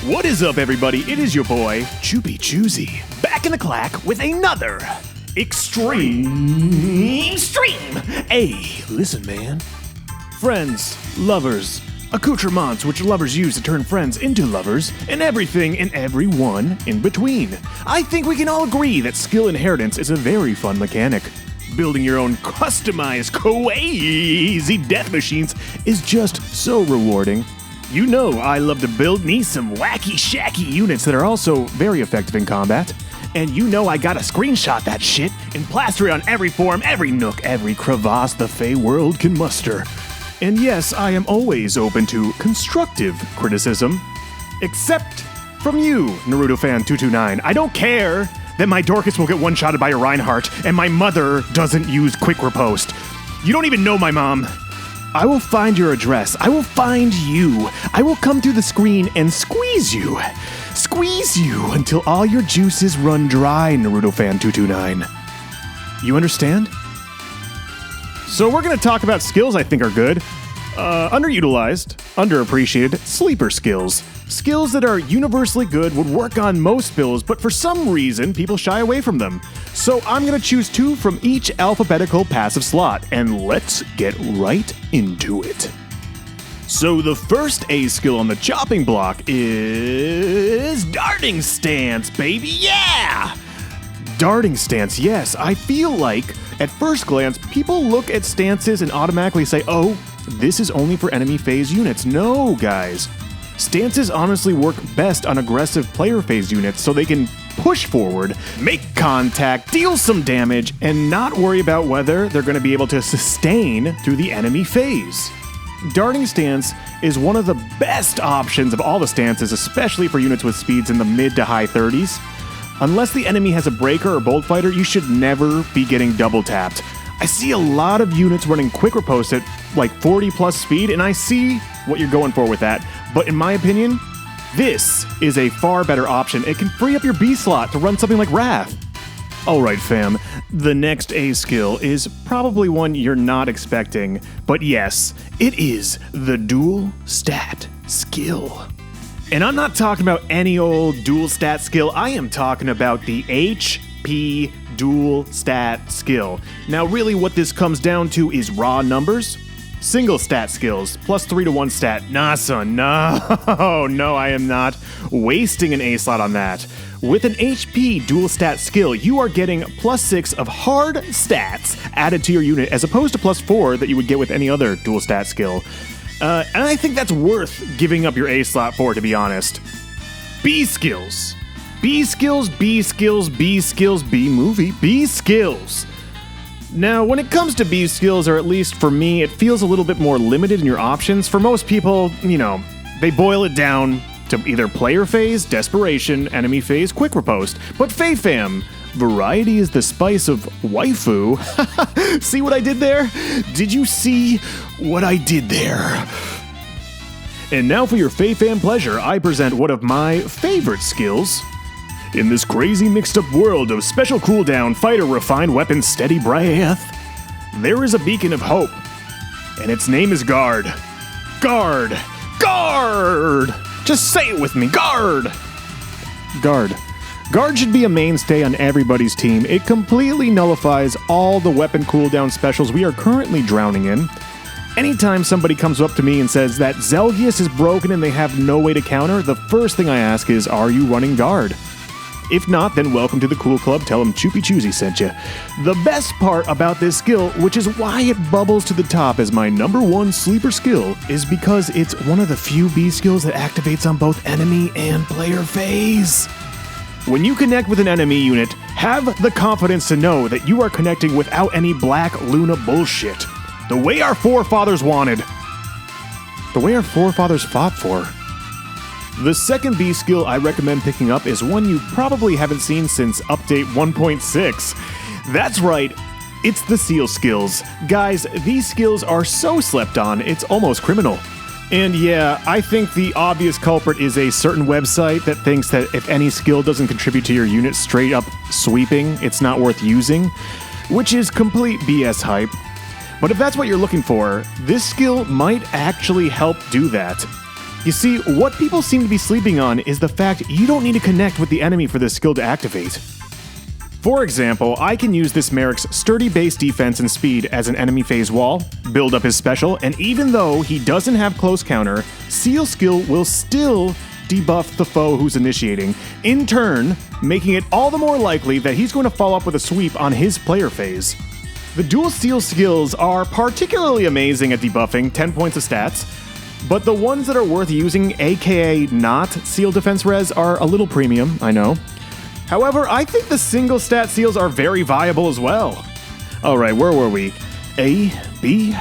What is up, everybody? It is your boy, Choopy Choosy, back in the clack with another extreme stream. Hey, listen, man. Friends, lovers, accoutrements which lovers use to turn friends into lovers, and everything and everyone in between. I think we can all agree that skill inheritance is a very fun mechanic. Building your own customized crazy death machines is just so rewarding. You know I love to build me some wacky shacky units that are also very effective in combat. And you know I gotta screenshot that shit and plaster it on every form, every nook, every crevasse the Fey world can muster. And yes, I am always open to constructive criticism. Except from you, Naruto fan 229. I don't care that my Dorcas will get one-shotted by a Reinhardt and my mother doesn't use quick riposte. You don't even know my mom. I will find your address. I will find you. I will come through the screen and squeeze you. Squeeze you until all your juices run dry, Naruto fan 229. You understand? So we're going to talk about skills I think are good, underutilized, underappreciated, sleeper skills. Skills that are universally good, would work on most builds, but for some reason, people shy away from them. So I'm going to choose 2 from each alphabetical passive slot, and let's get right into it. So the first A skill on the chopping block is Darting Stance, baby, yeah! Darting Stance, yes, I feel like, at first glance, people look at stances and automatically say, oh, this is only for enemy phase units. No, guys. Stances honestly work best on aggressive player phase units so they can push forward, make contact, deal some damage, and not worry about whether they're going to be able to sustain through the enemy phase. Darting Stance is one of the best options of all the stances, especially for units with speeds in the mid to high 30s. Unless the enemy has a breaker or bolt fighter, you should never be getting double tapped. I see a lot of units running quick riposte at like 40 plus speed, and I see what you're going for with that. But in my opinion, this is a far better option. It can free up your B slot to run something like Wrath. Alright fam, the next A skill is probably one you're not expecting, but yes, it is the dual stat skill. And I'm not talking about any old dual stat skill, I am talking about the HP dual stat skill. Now really what this comes down to is raw numbers, single stat skills, plus 3 to 1 stat. Nah son, no, I am not wasting an A slot on that. With an HP dual stat skill, you are getting plus 6 of hard stats added to your unit as opposed to plus 4 that you would get with any other dual stat skill. And I think that's worth giving up your A slot for, to be honest. B skills. B skills, B skills, B skills, B movie, B skills. Now, when it comes to B skills, or at least for me, it feels a little bit more limited in your options. For most people, you know, they boil it down to either player phase, desperation, enemy phase, quick riposte. But Fey fam, variety is the spice of waifu. See what I did there? Did you see what I did there? And now for your Fey fam pleasure, I present one of my favorite skills. In this crazy mixed up world of special cooldown, fighter, refined weapon, steady breath, there is a beacon of hope, and its name is Guard. Guard! Guard! Just say it with me, Guard! Guard. Guard should be a mainstay on everybody's team. It completely nullifies all the weapon cooldown specials we are currently drowning in. Anytime somebody comes up to me and says that Zelgius is broken and they have no way to counter, the first thing I ask is, are you running Guard? If not, then welcome to the cool club, tell them Choopy Choosy sent you. The best part about this skill, which is why it bubbles to the top as my number 1 sleeper skill, is because it's one of the few B skills that activates on both enemy and player phase. When you connect with an enemy unit, have the confidence to know that you are connecting without any Black Luna bullshit. The way our forefathers wanted. The way our forefathers fought for. The second B skill I recommend picking up is one you probably haven't seen since update 1.6. That's right, it's the seal skills. Guys, these skills are so slept on, it's almost criminal. And yeah, I think the obvious culprit is a certain website that thinks that if any skill doesn't contribute to your unit straight up sweeping, it's not worth using, which is complete BS hype. But if that's what you're looking for, this skill might actually help do that. You see, what people seem to be sleeping on is the fact you don't need to connect with the enemy for this skill to activate. For example, I can use this Merrick's sturdy base defense and speed as an enemy phase wall, build up his special, and even though he doesn't have close counter, Seal skill will still debuff the foe who's initiating, in turn, making it all the more likely that he's going to follow up with a sweep on his player phase. The dual Seal skills are particularly amazing at debuffing 10 points of stats, but the ones that are worth using, aka not Seal defense res, are a little premium, I know. However, I think the single stat seals are very viable as well. Alright, where were we? A, B,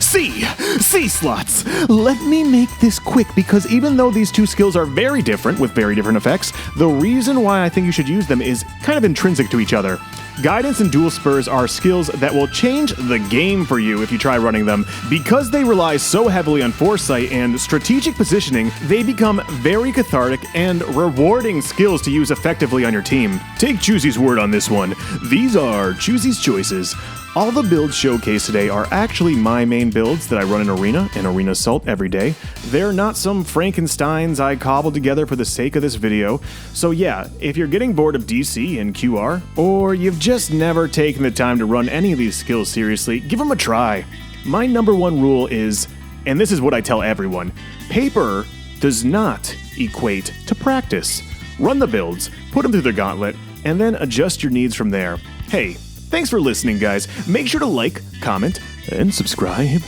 C slots! Let me make this quick because even though these two skills are very different with very different effects, the reason why I think you should use them is kind of intrinsic to each other. Guidance and dual spurs are skills that will change the game for you if you try running them. Because they rely so heavily on foresight and strategic positioning, they become very cathartic and rewarding skills to use effectively on your team. Take Choozy's word on this one. These are Choozy's choices. All the builds showcased today are actually my main builds that I run in Arena and Arena Assault every day. They're not some Frankensteins I cobbled together for the sake of this video. So yeah, if you're getting bored of DC and QR, or you've just never taken the time to run any of these skills seriously, give them a try. My number one rule is, and this is what I tell everyone, paper does not equate to practice. Run the builds, put them through the gauntlet, and then adjust your needs from there. Hey, thanks for listening, guys. Make sure to like, comment, and subscribe.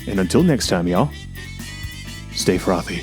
And until next time, y'all, stay frothy.